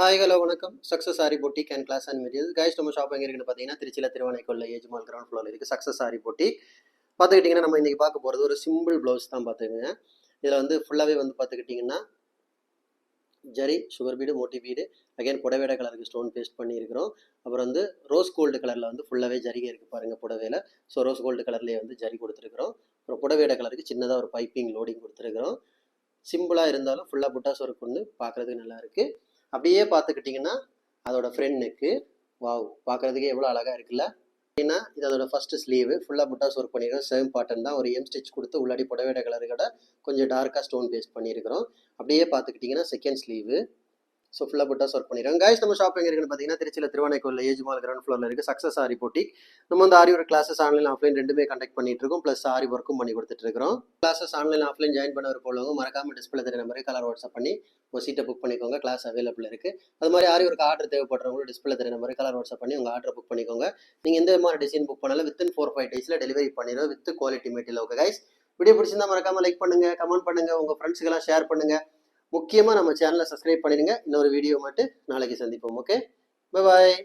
Hi hello வணக்கம். Success sari boutique and class and material guys. நம்ம shop எங்கே இருக்குன்னு பார்த்தீங்கன்னா திருச்சியில் திருவானைக்கோல்ல ஏஜ்மால் கிரவுண்ட் ஃப்ளோரில் இருக்குது சக்ஸஸ் சாரி பொட்டிக். பார்த்துக்கிட்டிங்கன்னா நம்ம இன்றைக்கி பார்க்க போகிறது ஒரு சிம்பிள் ப்ளவுஸ் தான் பார்த்துக்கங்க. இதில் வந்து ஃபுல்லாகவே வந்து பார்த்துக்கிட்டிங்கன்னா zari sugar bead Moti bead again புடவேட கலருக்கு ஸ்டோன் பேஸ்ட் பண்ணியிருக்கிறோம். அப்புறம் வந்து ரோஸ் கோல்டு கலரில் வந்து ஃபுல்லாகவே ஜரிகை இருக்குது பாருங்கள் புடவையில். ஸோ ரோஸ் கோல்டு கலர்லேயே வந்து ஜரி கொடுத்துருக்குறோம். அப்புறம் புடவேட கலருக்கு சின்னதாக ஒரு பைப்பிங் லோடிங் கொடுத்துருக்குறோம். சிம்பிளாக இருந்தாலும் ஃபுல்லாக புட்டாஸ் ஒர்க் ஒன்று பார்க்குறதுக்கு நல்லா இருக்குது. அப்படியே பார்த்துக்கிட்டிங்கன்னா அதோட ஃப்ரண்ட் நெக்கு வாவ் பார்க்குறதுக்கே எவ்வளோ அழகாக இருக்குல்ல. ஏன்னா இது அதோட ஃபஸ்ட்டு ஸ்லீவு ஃபுல்லாக புட்டாஸ் ஒர்க் பண்ணியிருக்கோம். சேம் பாட்டன் தான், ஒரு எம் ஸ்டிச் கொடுத்து உள்ளாடி புடவேட கலருக்கோட கொஞ்சம் டார்க்காக ஸ்டோன் பேஸ்ட் பண்ணியிருக்கிறோம். அப்படியே பார்த்துக்கிட்டிங்கன்னா செகண்ட் ஸ்லீவு ஸோ ஃபுல்லாக புட்டாஸ் ஒர்க் பண்ணிடுறோம். கைஸ் நம்ம ஷாப் எங்கே இருக்குன்னு பார்த்தீங்கன்னா திருச்சியில் திருவானைக்கோல்ல ஏஜ்மால் கிரவுண்ட் ஃப்ளோரில் இருக்குது சக்ஸஸ் ஆரி பொட்டிக். நம்ம வந்து ஆரி ஒர்க் கிளாஸஸ் ஆன்லைன் ஆஃப்லைன் ரெண்டுமே கண்டக்ட் பண்ணிட்டு இருக்கோம். ப்ளஸ் ஆரி ஒர்க்கும் பண்ணி கொடுத்துட்ருக்கோம். கிளாஸஸ் ஆன்லைன் ஆஃப்லைன் ஜாயின் பண்ண போலவங்க மறக்காமல் டிஸ்பிளே தெரிய நம்பருக்கு கலர் வாட்ஸ்அப் பண்ணி ஒரு சீட்டை புக் பண்ணிக்கோங்க. கிளாஸ் அவைலபிள் இருக்குது. அது மாதிரி ஆரி ஒர்க் ஆர்டர் தேவைப்படுறவங்களும் டிஸ்பிளே தெரிய நம்பருக்கு கலர் வாட்ஸ்அப் பண்ணி உங்கள் ஆர்டர் புக் பண்ணிக்கோங்க. நீங்கள் எந்த மாதிரி டிசைன் புக் பண்ணாலும் வித்தின் 4-5 டேஸில் டெலிவரி பண்ணிடுவோம் with quality material. Okay guys, video பிடிச்சிருந்தா மறக்காமல் லைக் பண்ணுங்கள், கமெண்ட் பண்ணுங்கள், உங்கள் ஃப்ரெண்ட்ஸுக்கெல்லாம் ஷேர் பண்ணுங்கள். முக்கியமாக நம்ம சேனலை சப்ஸ்கிரைப் பண்ணிடுங்க. இன்னொரு வீடியோ மட்டும் நாளைக்கு சந்திப்போம். Okay, bye bye.